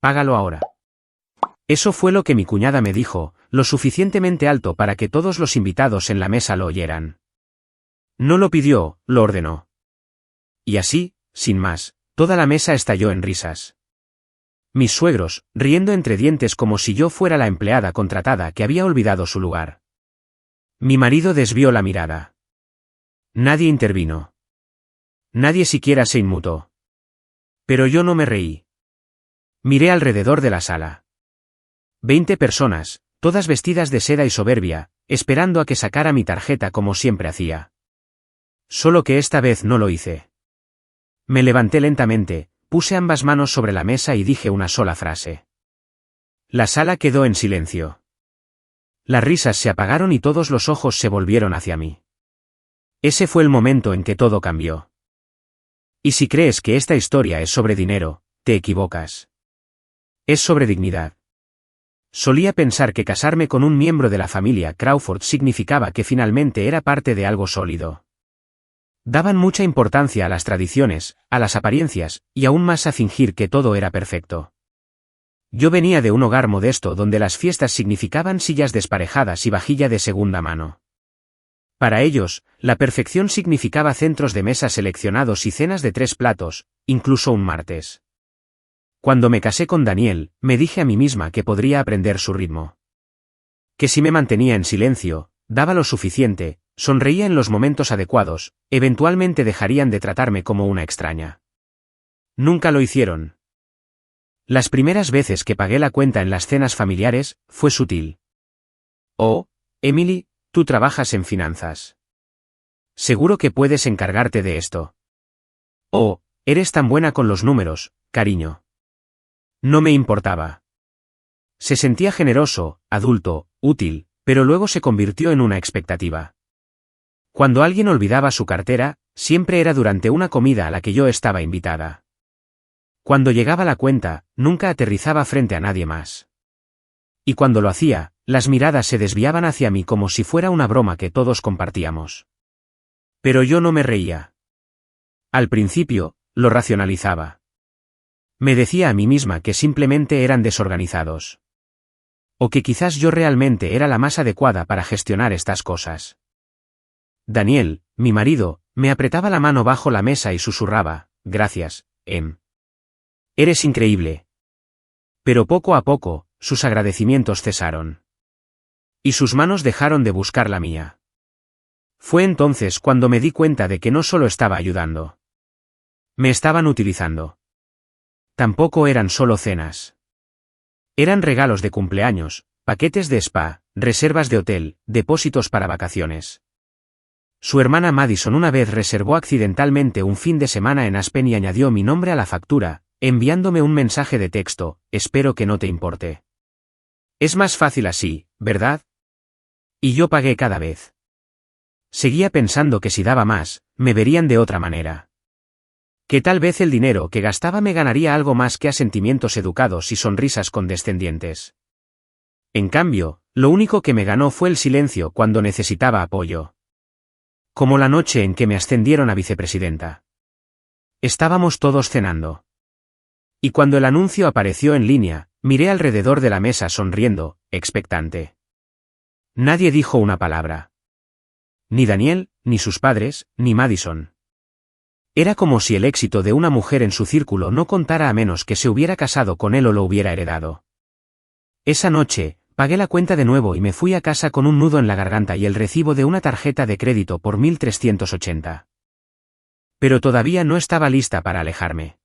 Págalo ahora. Eso fue lo que mi cuñada me dijo, lo suficientemente alto para que todos los invitados en la mesa lo oyeran. No lo pidió, lo ordenó. Y así, sin más, toda la mesa estalló en risas. Mis suegros, riendo entre dientes como si yo fuera la empleada contratada que había olvidado su lugar. Mi marido desvió la mirada. Nadie intervino. Nadie siquiera se inmutó. Pero yo no me reí. Miré alrededor de la sala. 20 personas, todas vestidas de seda y soberbia, esperando a que sacara mi tarjeta como siempre hacía. Solo que esta vez no lo hice. Me levanté lentamente, puse ambas manos sobre la mesa y dije una sola frase. La sala quedó en silencio. Las risas se apagaron y todos los ojos se volvieron hacia mí. Ese fue el momento en que todo cambió. Y si crees que esta historia es sobre dinero, te equivocas. Es sobre dignidad. Solía pensar que casarme con un miembro de la familia Crawford significaba que finalmente era parte de algo sólido. Daban mucha importancia a las tradiciones, a las apariencias, y aún más a fingir que todo era perfecto. Yo venía de un hogar modesto donde las fiestas significaban sillas desparejadas y vajilla de segunda mano. Para ellos, la perfección significaba centros de mesa seleccionados y cenas de 3 platos, incluso un martes. Cuando me casé con Daniel, me dije a mí misma que podría aprender su ritmo. Que si me mantenía en silencio, daba lo suficiente, sonreía en los momentos adecuados, eventualmente dejarían de tratarme como una extraña. Nunca lo hicieron. Las primeras veces que pagué la cuenta en las cenas familiares, fue sutil. Oh, Emily, tú trabajas en finanzas. Seguro que puedes encargarte de esto. Oh, eres tan buena con los números, cariño. No me importaba. Se sentía generoso, adulto, útil, pero luego se convirtió en una expectativa. Cuando alguien olvidaba su cartera, siempre era durante una comida a la que yo estaba invitada. Cuando llegaba la cuenta, nunca aterrizaba frente a nadie más. Y cuando lo hacía, las miradas se desviaban hacia mí como si fuera una broma que todos compartíamos. Pero yo no me reía. Al principio, lo racionalizaba. Me decía a mí misma que simplemente eran desorganizados. O que quizás yo realmente era la más adecuada para gestionar estas cosas. Daniel, mi marido, me apretaba la mano bajo la mesa y susurraba, gracias, Em. Eres increíble. Pero poco a poco, sus agradecimientos cesaron. Y sus manos dejaron de buscar la mía. Fue entonces cuando me di cuenta de que no solo estaba ayudando. Me estaban utilizando. Tampoco eran solo cenas. Eran regalos de cumpleaños, paquetes de spa, reservas de hotel, depósitos para vacaciones. Su hermana Madison una vez reservó accidentalmente un fin de semana en Aspen y añadió mi nombre a la factura, enviándome un mensaje de texto, espero que no te importe. Es más fácil así, ¿verdad? Y yo pagué cada vez. Seguía pensando que si daba más, me verían de otra manera. Que tal vez el dinero que gastaba me ganaría algo más que a sentimientos educados y sonrisas condescendientes. En cambio, lo único que me ganó fue el silencio cuando necesitaba apoyo. Como la noche en que me ascendieron a vicepresidenta. Estábamos todos cenando. Y cuando el anuncio apareció en línea, miré alrededor de la mesa sonriendo, expectante. Nadie dijo una palabra. Ni Daniel, ni sus padres, ni Madison. Era como si el éxito de una mujer en su círculo no contara a menos que se hubiera casado con él o lo hubiera heredado. Esa noche, pagué la cuenta de nuevo y me fui a casa con un nudo en la garganta y el recibo de una tarjeta de crédito por 1.380. Pero todavía no estaba lista para alejarme.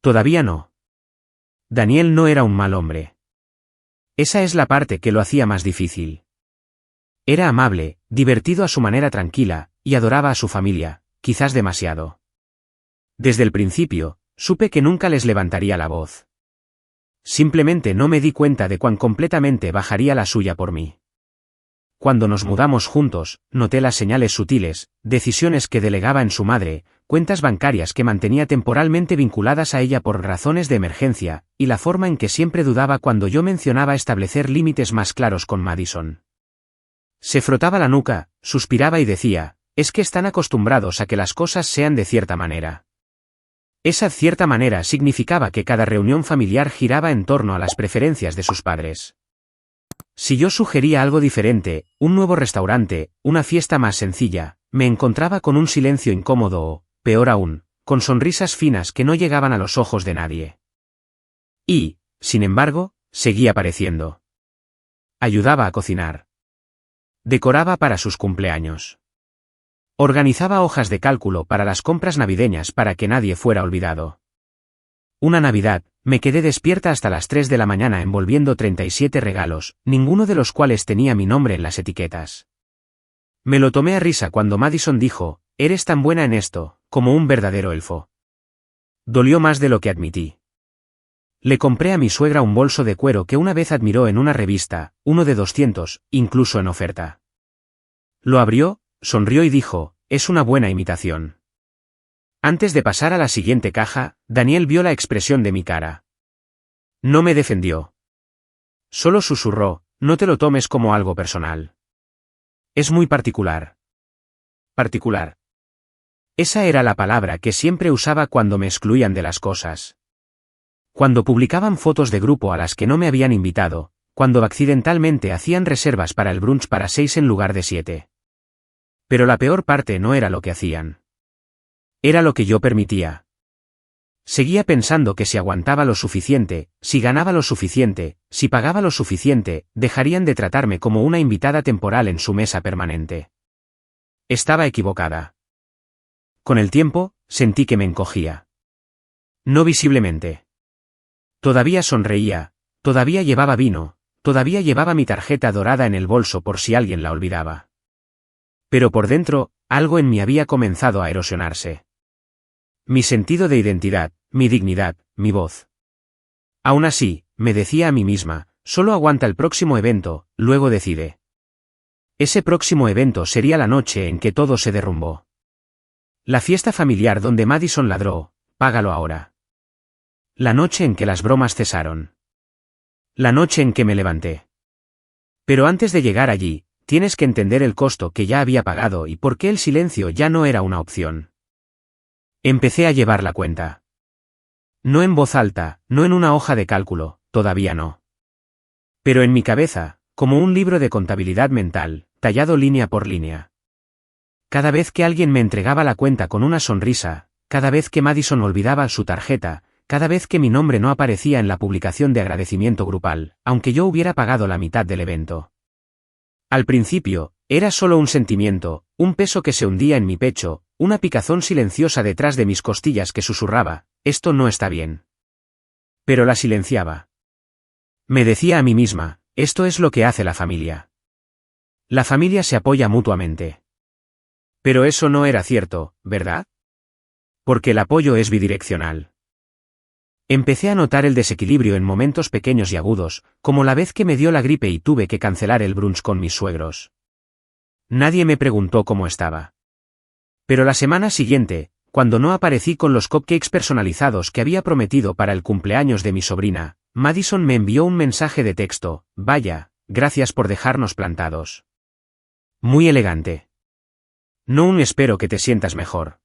Todavía no. Daniel no era un mal hombre. Esa es la parte que lo hacía más difícil. Era amable, divertido a su manera tranquila, y adoraba a su familia, quizás demasiado. Desde el principio, supe que nunca les levantaría la voz. Simplemente no me di cuenta de cuán completamente bajaría la suya por mí. Cuando nos mudamos juntos, noté las señales sutiles, decisiones que delegaba en su madre, cuentas bancarias que mantenía temporalmente vinculadas a ella por razones de emergencia, y la forma en que siempre dudaba cuando yo mencionaba establecer límites más claros con Madison. Se frotaba la nuca, suspiraba y decía, es que están acostumbrados a que las cosas sean de cierta manera. Esa cierta manera significaba que cada reunión familiar giraba en torno a las preferencias de sus padres. Si yo sugería algo diferente, un nuevo restaurante, una fiesta más sencilla, me encontraba con un silencio incómodo o, peor aún, con sonrisas finas que no llegaban a los ojos de nadie. Y, sin embargo, seguía apareciendo. Ayudaba a cocinar. Decoraba para sus cumpleaños. Organizaba hojas de cálculo para las compras navideñas para que nadie fuera olvidado. Una Navidad, me quedé despierta hasta las 3 de la mañana envolviendo 37 regalos, ninguno de los cuales tenía mi nombre en las etiquetas. Me lo tomé a risa cuando Madison dijo, «Eres tan buena en esto, como un verdadero elfo». Dolió más de lo que admití. Le compré a mi suegra un bolso de cuero que una vez admiró en una revista, uno de 200, incluso en oferta. Lo abrió, sonrió y dijo, «Es una buena imitación». Antes de pasar a la siguiente caja, Daniel vio la expresión de mi cara. No me defendió. Solo susurró, «No te lo tomes como algo personal. Es muy particular». Particular. Esa era la palabra que siempre usaba cuando me excluían de las cosas. Cuando publicaban fotos de grupo a las que no me habían invitado, cuando accidentalmente hacían reservas para el brunch para 6 en lugar de 7. Pero la peor parte no era lo que hacían. Era lo que yo permitía. Seguía pensando que si aguantaba lo suficiente, si ganaba lo suficiente, si pagaba lo suficiente, dejarían de tratarme como una invitada temporal en su mesa permanente. Estaba equivocada. Con el tiempo, sentí que me encogía. No visiblemente. Todavía sonreía, todavía llevaba vino, todavía llevaba mi tarjeta dorada en el bolso por si alguien la olvidaba. Pero por dentro, algo en mí había comenzado a erosionarse. Mi sentido de identidad, mi dignidad, mi voz. Aún así, me decía a mí misma, solo aguanta el próximo evento, luego decide. Ese próximo evento sería la noche en que todo se derrumbó. La fiesta familiar donde Madison ladró, págalo ahora. La noche en que las bromas cesaron. La noche en que me levanté. Pero antes de llegar allí, tienes que entender el costo que ya había pagado y por qué el silencio ya no era una opción. Empecé a llevar la cuenta. No en voz alta, no en una hoja de cálculo, todavía no. Pero en mi cabeza, como un libro de contabilidad mental, tallado línea por línea. Cada vez que alguien me entregaba la cuenta con una sonrisa, cada vez que Madison olvidaba su tarjeta, cada vez que mi nombre no aparecía en la publicación de agradecimiento grupal, aunque yo hubiera pagado la mitad del evento. Al principio, era solo un sentimiento, un peso que se hundía en mi pecho, una picazón silenciosa detrás de mis costillas que susurraba, esto no está bien. Pero la silenciaba. Me decía a mí misma, esto es lo que hace la familia. La familia se apoya mutuamente. Pero eso no era cierto, ¿verdad? Porque el apoyo es bidireccional. Empecé a notar el desequilibrio en momentos pequeños y agudos, como la vez que me dio la gripe y tuve que cancelar el brunch con mis suegros. Nadie me preguntó cómo estaba. Pero la semana siguiente, cuando no aparecí con los cupcakes personalizados que había prometido para el cumpleaños de mi sobrina, Madison me envió un mensaje de texto, vaya, gracias por dejarnos plantados. Muy elegante. No un espero que te sientas mejor.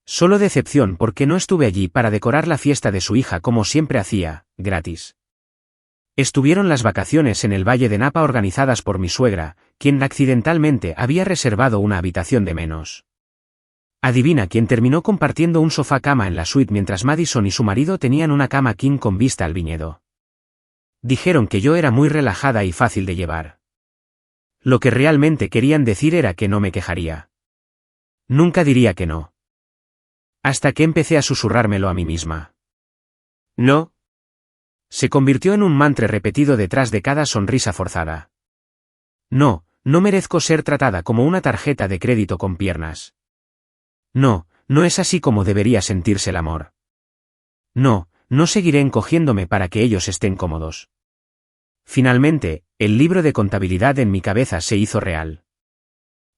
Solo decepción porque no estuve allí para decorar la fiesta de su hija como siempre hacía, gratis. Estuvieron las vacaciones en el Valle de Napa organizadas por mi suegra, quien accidentalmente había reservado una habitación de menos. Adivina quién terminó compartiendo un sofá-cama en la suite mientras Madison y su marido tenían una cama king con vista al viñedo. Dijeron que yo era muy relajada y fácil de llevar. Lo que realmente querían decir era que no me quejaría. Nunca diría que no. Hasta que empecé a susurrármelo a mí misma. No. Se convirtió en un mantra repetido detrás de cada sonrisa forzada. No, no merezco ser tratada como una tarjeta de crédito con piernas. No, no es así como debería sentirse el amor. No, no seguiré encogiéndome para que ellos estén cómodos. Finalmente, el libro de contabilidad en mi cabeza se hizo real.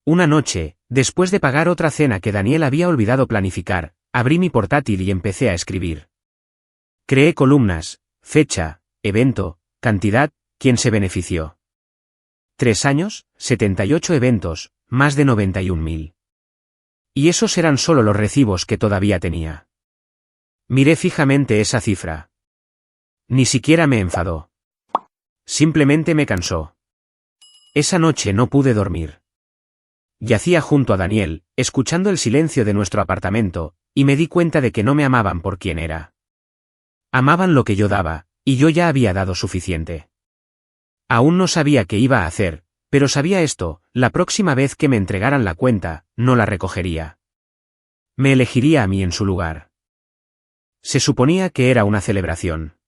Una noche, después de pagar otra cena que Daniel había olvidado planificar, abrí mi portátil y empecé a escribir. Creé columnas, fecha, evento, cantidad, quién se benefició. 3 años, 78 eventos, más de 91.000. Y esos eran solo los recibos que todavía tenía. Miré fijamente esa cifra. Ni siquiera me enfadó. Simplemente me cansó. Esa noche no pude dormir. Yacía junto a Daniel, escuchando el silencio de nuestro apartamento, y me di cuenta de que no me amaban por quien era. Amaban lo que yo daba, y yo ya había dado suficiente. Aún no sabía qué iba a hacer, pero sabía esto: la próxima vez que me entregaran la cuenta, no la recogería. Me elegiría a mí en su lugar. Se suponía que era una celebración.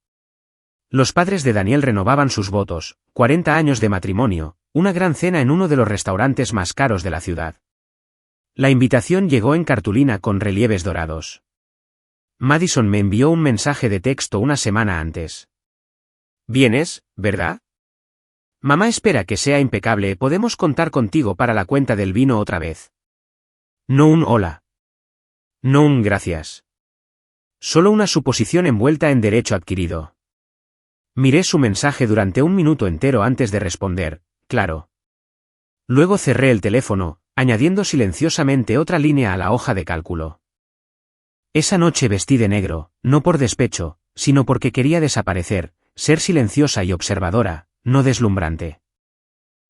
Los padres de Daniel renovaban sus votos, 40 años de matrimonio, una gran cena en uno de los restaurantes más caros de la ciudad. La invitación llegó en cartulina con relieves dorados. Madison me envió un mensaje de texto una semana antes. ¿Vienes, verdad? Mamá espera que sea impecable. ¿Podemos contar contigo para la cuenta del vino otra vez? No un hola. No un gracias. Solo una suposición envuelta en derecho adquirido. Miré su mensaje durante un minuto entero antes de responder, claro. Luego cerré el teléfono, añadiendo silenciosamente otra línea a la hoja de cálculo. Esa noche vestí de negro, no por despecho, sino porque quería desaparecer, ser silenciosa y observadora, no deslumbrante.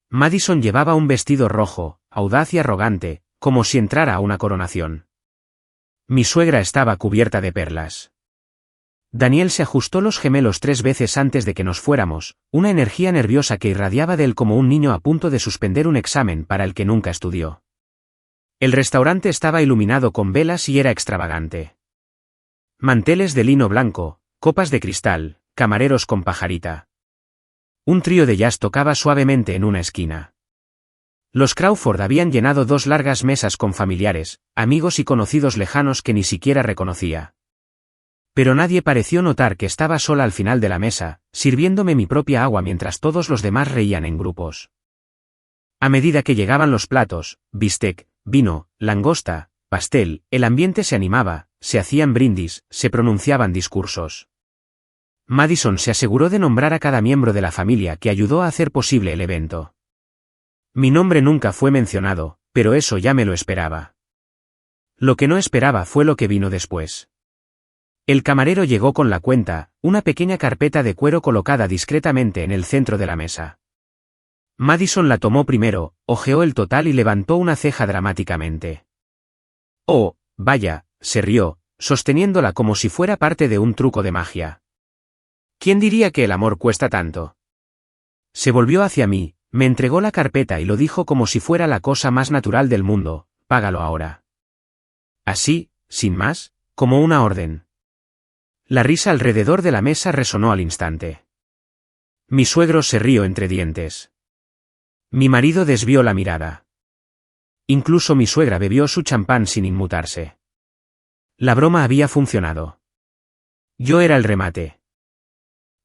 Madison llevaba un vestido rojo, audaz y arrogante, como si entrara a una coronación. Mi suegra estaba cubierta de perlas. Daniel se ajustó los gemelos 3 veces antes de que nos fuéramos, una energía nerviosa que irradiaba de él como un niño a punto de suspender un examen para el que nunca estudió. El restaurante estaba iluminado con velas y era extravagante. Manteles de lino blanco, copas de cristal, camareros con pajarita. Un trío de jazz tocaba suavemente en una esquina. Los Crawford habían llenado 2 largas mesas con familiares, amigos y conocidos lejanos que ni siquiera reconocía. Pero nadie pareció notar que estaba sola al final de la mesa, sirviéndome mi propia agua mientras todos los demás reían en grupos. A medida que llegaban los platos, bistec, vino, langosta, pastel, el ambiente se animaba, se hacían brindis, se pronunciaban discursos. Madison se aseguró de nombrar a cada miembro de la familia que ayudó a hacer posible el evento. Mi nombre nunca fue mencionado, pero eso ya me lo esperaba. Lo que no esperaba fue lo que vino después. El camarero llegó con la cuenta, una pequeña carpeta de cuero colocada discretamente en el centro de la mesa. Madison la tomó primero, hojeó el total y levantó una ceja dramáticamente. Oh, vaya, se rió, sosteniéndola como si fuera parte de un truco de magia. ¿Quién diría que el amor cuesta tanto? Se volvió hacia mí, me entregó la carpeta y lo dijo como si fuera la cosa más natural del mundo: págalo ahora. Así, sin más, como una orden. La risa alrededor de la mesa resonó al instante. Mi suegro se rió entre dientes. Mi marido desvió la mirada. Incluso mi suegra bebió su champán sin inmutarse. La broma había funcionado. Yo era el remate.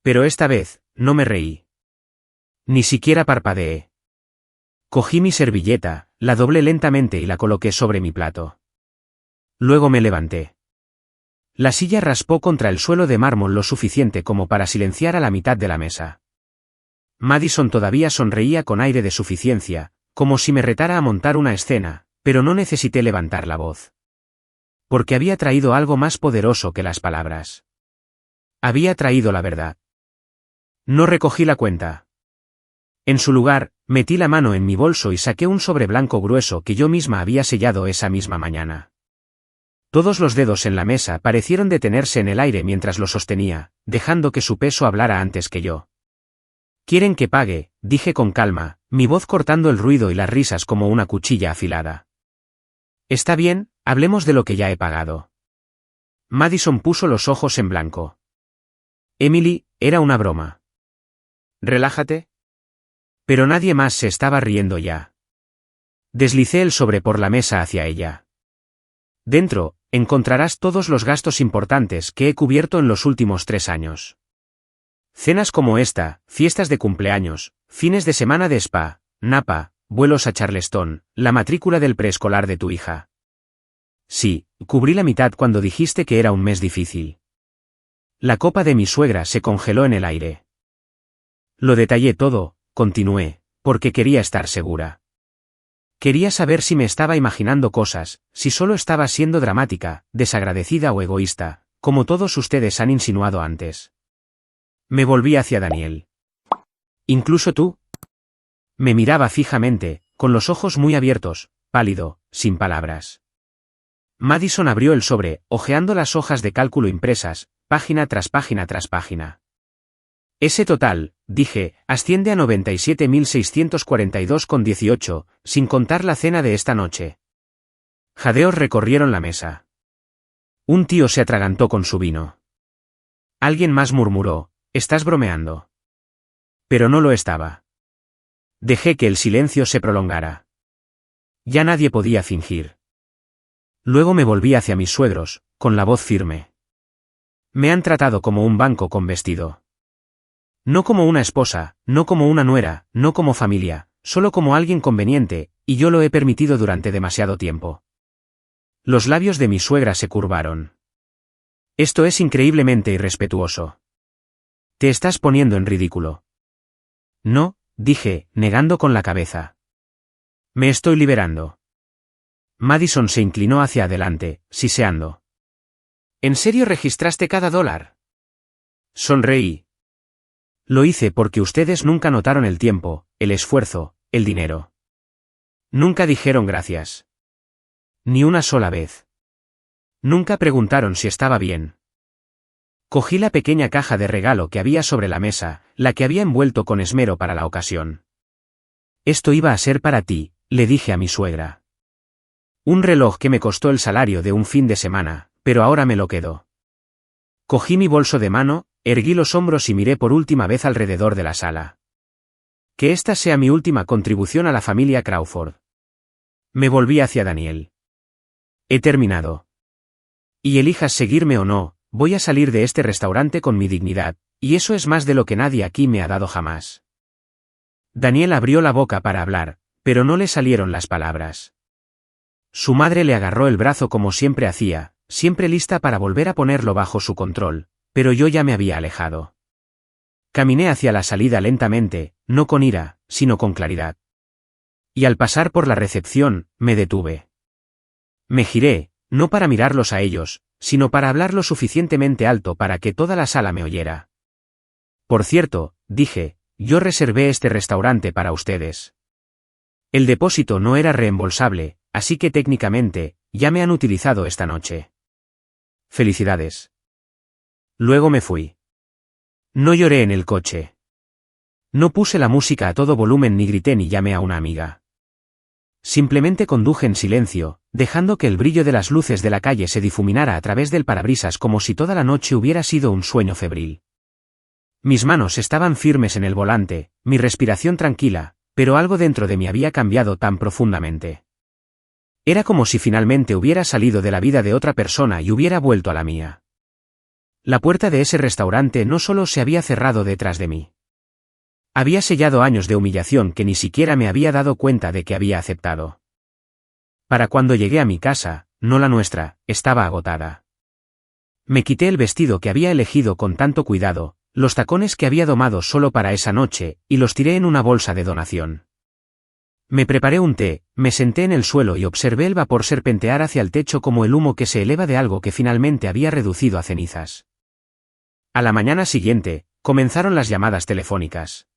Pero esta vez, no me reí. Ni siquiera parpadeé. Cogí mi servilleta, la doblé lentamente y la coloqué sobre mi plato. Luego me levanté. La silla raspó contra el suelo de mármol lo suficiente como para silenciar a la mitad de la mesa. Madison todavía sonreía con aire de suficiencia, como si me retara a montar una escena, pero no necesité levantar la voz. Porque había traído algo más poderoso que las palabras. Había traído la verdad. No recogí la cuenta. En su lugar, metí la mano en mi bolso y saqué un sobre blanco grueso que yo misma había sellado esa misma mañana. Todos los dedos en la mesa parecieron detenerse en el aire mientras lo sostenía, dejando que su peso hablara antes que yo. «Quieren que pague», dije con calma, mi voz cortando el ruido y las risas como una cuchilla afilada. «Está bien, hablemos de lo que ya he pagado». Madison puso los ojos en blanco. «Emily, era una broma». «Relájate». Pero nadie más se estaba riendo ya. Deslicé el sobre por la mesa hacia ella. Dentro, encontrarás todos los gastos importantes que he cubierto en los últimos 3 años. Cenas como esta, fiestas de cumpleaños, fines de semana de spa, Napa, vuelos a Charleston, la matrícula del preescolar de tu hija. Sí, cubrí la mitad cuando dijiste que era un mes difícil. La copa de mi suegra se congeló en el aire. Lo detallé todo, continué, porque quería estar segura. Quería saber si me estaba imaginando cosas, si solo estaba siendo dramática, desagradecida o egoísta, como todos ustedes han insinuado antes. Me volví hacia Daniel. ¿Incluso tú? Me miraba fijamente, con los ojos muy abiertos, pálido, sin palabras. Madison abrió el sobre, hojeando las hojas de cálculo impresas, página tras página tras página. Ese total, dije, asciende a 97.642,18, sin contar la cena de esta noche. Jadeos recorrieron la mesa. Un tío se atragantó con su vino. Alguien más murmuró, «¿Estás bromeando?» Pero no lo estaba. Dejé que el silencio se prolongara. Ya nadie podía fingir. Luego me volví hacia mis suegros, con la voz firme. Me han tratado como un banco con vestido. No como una esposa, no como una nuera, no como familia, solo como alguien conveniente, y yo lo he permitido durante demasiado tiempo. Los labios de mi suegra se curvaron. Esto es increíblemente irrespetuoso. Te estás poniendo en ridículo. No, dije, negando con la cabeza. Me estoy liberando. Madison se inclinó hacia adelante, siseando. ¿En serio registraste cada dólar? Sonreí. Lo hice porque ustedes nunca notaron el tiempo, el esfuerzo, el dinero. Nunca dijeron gracias. Ni una sola vez. Nunca preguntaron si estaba bien. Cogí la pequeña caja de regalo que había sobre la mesa, la que había envuelto con esmero para la ocasión. Esto iba a ser para ti, le dije a mi suegra. Un reloj que me costó el salario de un fin de semana, pero ahora me lo quedo. Cogí mi bolso de mano, erguí los hombros y miré por última vez alrededor de la sala. Que esta sea mi última contribución a la familia Crawford. Me volví hacia Daniel. He terminado. Y elijas seguirme o no, voy a salir de este restaurante con mi dignidad, y eso es más de lo que nadie aquí me ha dado jamás. Daniel abrió la boca para hablar, pero no le salieron las palabras. Su madre le agarró el brazo como siempre hacía, siempre lista para volver a ponerlo bajo su control, pero yo ya me había alejado. Caminé hacia la salida lentamente, no con ira, sino con claridad. Y al pasar por la recepción, me detuve. Me giré, no para mirarlos a ellos, sino para hablar lo suficientemente alto para que toda la sala me oyera. Por cierto, dije, yo reservé este restaurante para ustedes. El depósito no era reembolsable, así que técnicamente, ya me han utilizado esta noche. Felicidades. Luego me fui. No lloré en el coche. No puse la música a todo volumen ni grité ni llamé a una amiga. Simplemente conduje en silencio, dejando que el brillo de las luces de la calle se difuminara a través del parabrisas como si toda la noche hubiera sido un sueño febril. Mis manos estaban firmes en el volante, mi respiración tranquila, pero algo dentro de mí había cambiado tan profundamente. Era como si finalmente hubiera salido de la vida de otra persona y hubiera vuelto a la mía. La puerta de ese restaurante no solo se había cerrado detrás de mí. Había sellado años de humillación que ni siquiera me había dado cuenta de que había aceptado. Para cuando llegué a mi casa, no la nuestra, estaba agotada. Me quité el vestido que había elegido con tanto cuidado, los tacones que había domado solo para esa noche, y los tiré en una bolsa de donación. Me preparé un té, me senté en el suelo y observé el vapor serpentear hacia el techo como el humo que se eleva de algo que finalmente había reducido a cenizas. A la mañana siguiente, comenzaron las llamadas telefónicas.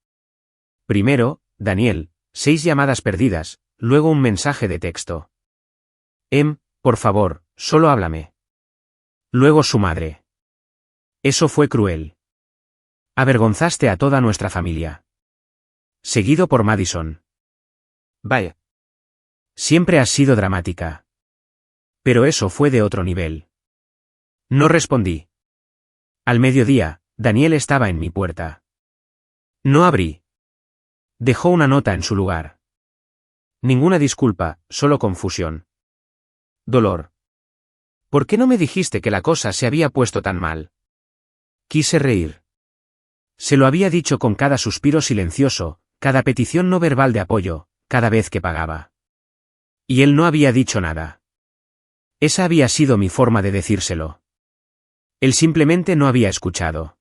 Primero, Daniel, 6 llamadas perdidas, luego un mensaje de texto. Por favor, solo háblame. Luego su madre. Eso fue cruel. Avergonzaste a toda nuestra familia. Seguido por Madison. Vaya. Siempre has sido dramática. Pero eso fue de otro nivel. No respondí. Al mediodía, Daniel estaba en mi puerta. No abrí. Dejó una nota en su lugar. Ninguna disculpa, solo confusión. Dolor. ¿Por qué no me dijiste que la cosa se había puesto tan mal? Quise reír. Se lo había dicho con cada suspiro silencioso, cada petición no verbal de apoyo, cada vez que pagaba. Y él no había dicho nada. Esa había sido mi forma de decírselo. Él simplemente no había escuchado.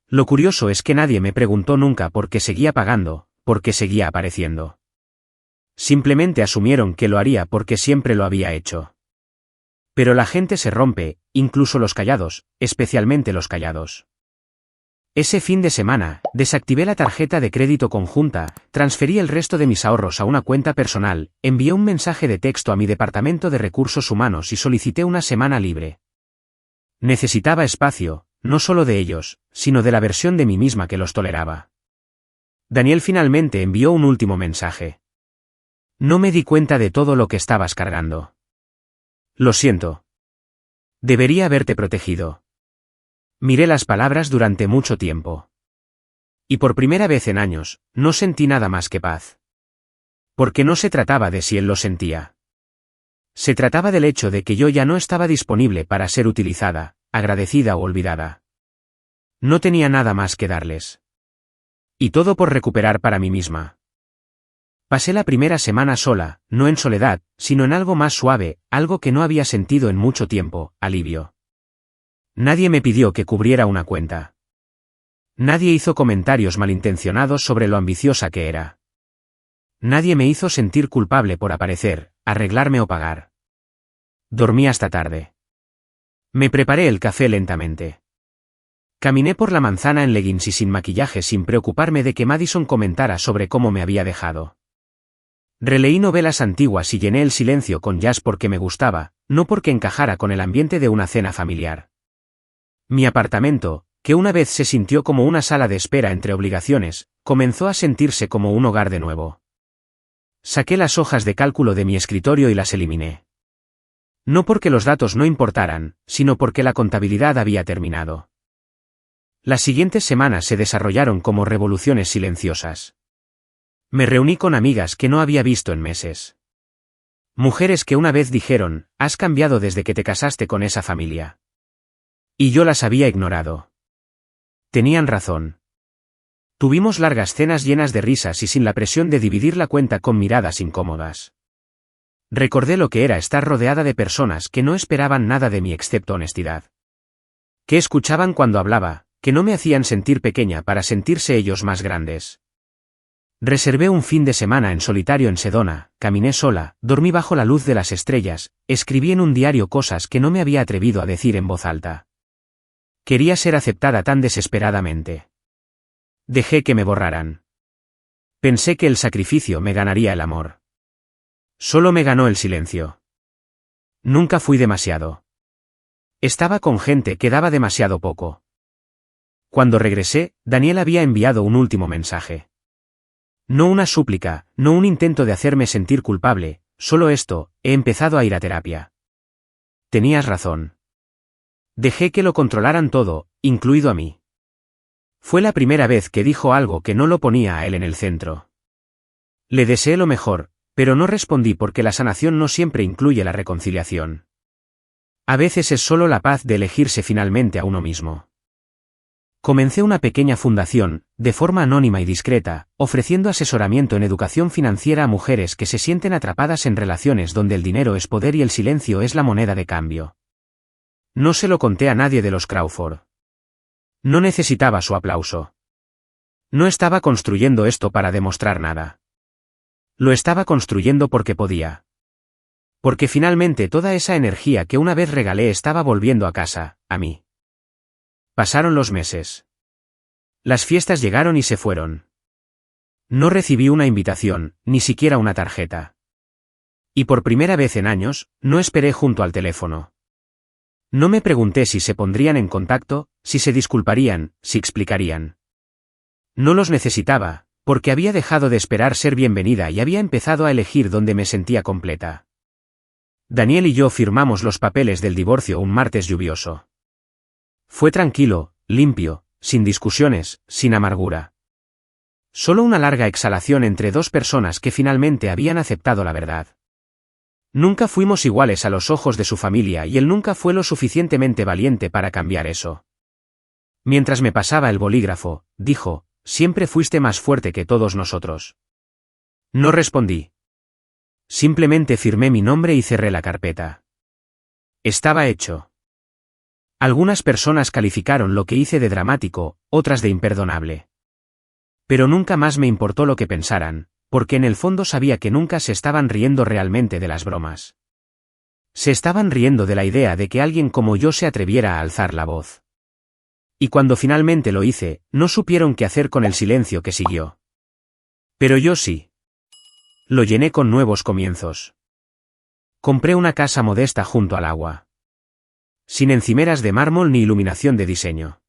Lo curioso es que nadie me preguntó nunca por qué seguía pagando, por qué seguía apareciendo. Simplemente asumieron que lo haría porque siempre lo había hecho. Pero la gente se rompe, incluso los callados, especialmente los callados. Ese fin de semana, desactivé la tarjeta de crédito conjunta, transferí el resto de mis ahorros a una cuenta personal, envié un mensaje de texto a mi departamento de recursos humanos y solicité una semana libre. Necesitaba espacio, no solo de ellos, sino de la versión de mí misma que los toleraba. Daniel finalmente envió un último mensaje. No me di cuenta de todo lo que estabas cargando. Lo siento. Debería haberte protegido. Miré las palabras durante mucho tiempo. Y por primera vez en años, no sentí nada más que paz. Porque no se trataba de si él lo sentía. Se trataba del hecho de que yo ya no estaba disponible para ser utilizada, agradecida o olvidada. No tenía nada más que darles. Y todo por recuperar para mí misma. Pasé la primera semana sola, no en soledad, sino en algo más suave, algo que no había sentido en mucho tiempo, alivio. Nadie me pidió que cubriera una cuenta. Nadie hizo comentarios malintencionados sobre lo ambiciosa que era. Nadie me hizo sentir culpable por aparecer, arreglarme o pagar. Dormí hasta tarde. Me preparé el café lentamente. Caminé por la manzana en leggings y sin maquillaje sin preocuparme de que Madison comentara sobre cómo me había dejado. Releí novelas antiguas y llené el silencio con jazz porque me gustaba, no porque encajara con el ambiente de una cena familiar. Mi apartamento, que una vez se sintió como una sala de espera entre obligaciones, comenzó a sentirse como un hogar de nuevo. Saqué las hojas de cálculo de mi escritorio y las eliminé. No porque los datos no importaran, sino porque la contabilidad había terminado. Las siguientes semanas se desarrollaron como revoluciones silenciosas. Me reuní con amigas que no había visto en meses. Mujeres que una vez dijeron, has cambiado desde que te casaste con esa familia. Y yo las había ignorado. Tenían razón. Tuvimos largas cenas llenas de risas y sin la presión de dividir la cuenta con miradas incómodas. Recordé lo que era estar rodeada de personas que no esperaban nada de mí excepto honestidad. Que escuchaban cuando hablaba, que no me hacían sentir pequeña para sentirse ellos más grandes. Reservé un fin de semana en solitario en Sedona, caminé sola, dormí bajo la luz de las estrellas, escribí en un diario cosas que no me había atrevido a decir en voz alta. Quería ser aceptada tan desesperadamente. Dejé que me borraran. Pensé que el sacrificio me ganaría el amor. Solo me ganó el silencio. Nunca fui demasiado. Estaba con gente que daba demasiado poco. Cuando regresé, Daniel había enviado un último mensaje. No una súplica, no un intento de hacerme sentir culpable, solo esto, he empezado a ir a terapia. Tenías razón. Dejé que lo controlaran todo, incluido a mí. Fue la primera vez que dijo algo que no lo ponía a él en el centro. Le deseé lo mejor, pero no respondí porque la sanación no siempre incluye la reconciliación. A veces es solo la paz de elegirse finalmente a uno mismo. Comencé una pequeña fundación, de forma anónima y discreta, ofreciendo asesoramiento en educación financiera a mujeres que se sienten atrapadas en relaciones donde el dinero es poder y el silencio es la moneda de cambio. No se lo conté a nadie de los Crawford. No necesitaba su aplauso. No estaba construyendo esto para demostrar nada. Lo estaba construyendo porque podía. Porque finalmente toda esa energía que una vez regalé estaba volviendo a casa, a mí. Pasaron los meses. Las fiestas llegaron y se fueron. No recibí una invitación, ni siquiera una tarjeta. Y por primera vez en años, no esperé junto al teléfono. No me pregunté si se pondrían en contacto, si se disculparían, si explicarían. No los necesitaba, porque había dejado de esperar ser bienvenida y había empezado a elegir dónde me sentía completa. Daniel y yo firmamos los papeles del divorcio un martes lluvioso. Fue tranquilo, limpio, sin discusiones, sin amargura. Solo una larga exhalación entre dos personas que finalmente habían aceptado la verdad. Nunca fuimos iguales a los ojos de su familia y él nunca fue lo suficientemente valiente para cambiar eso. Mientras me pasaba el bolígrafo, dijo, siempre fuiste más fuerte que todos nosotros. No respondí. Simplemente firmé mi nombre y cerré la carpeta. Estaba hecho. Algunas personas calificaron lo que hice de dramático, otras de imperdonable. Pero nunca más me importó lo que pensaran, porque en el fondo sabía que nunca se estaban riendo realmente de las bromas. Se estaban riendo de la idea de que alguien como yo se atreviera a alzar la voz. Y cuando finalmente lo hice, no supieron qué hacer con el silencio que siguió. Pero yo sí. Lo llené con nuevos comienzos. Compré una casa modesta junto al agua. Sin encimeras de mármol ni iluminación de diseño.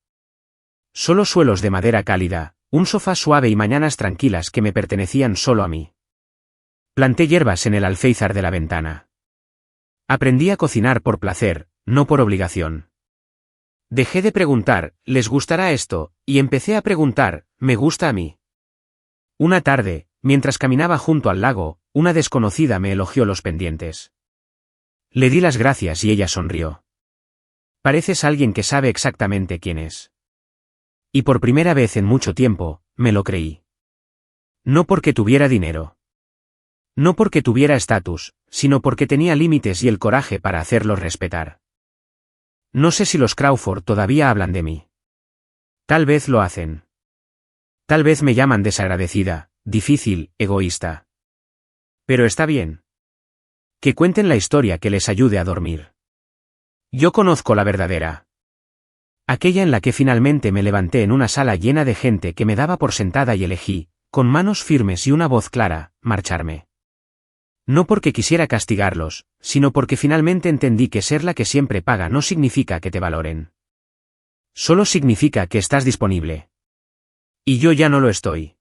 Solo suelos de madera cálida, un sofá suave y mañanas tranquilas que me pertenecían solo a mí. Planté hierbas en el alféizar de la ventana. Aprendí a cocinar por placer, no por obligación. Dejé de preguntar, ¿les gustará esto?, y empecé a preguntar, ¿me gusta a mí? Una tarde, mientras caminaba junto al lago, una desconocida me elogió los pendientes. Le di las gracias y ella sonrió. Pareces alguien que sabe exactamente quién es. Y por primera vez en mucho tiempo, me lo creí. No porque tuviera dinero. No porque tuviera estatus, sino porque tenía límites y el coraje para hacerlos respetar. No sé si los Crawford todavía hablan de mí. Tal vez lo hacen. Tal vez me llaman desagradecida, difícil, egoísta. Pero está bien. Que cuenten la historia que les ayude a dormir. Yo conozco la verdadera. Aquella en la que finalmente me levanté en una sala llena de gente que me daba por sentada y elegí, con manos firmes y una voz clara, marcharme. No porque quisiera castigarlos, sino porque finalmente entendí que ser la que siempre paga no significa que te valoren. Solo significa que estás disponible. Y yo ya no lo estoy.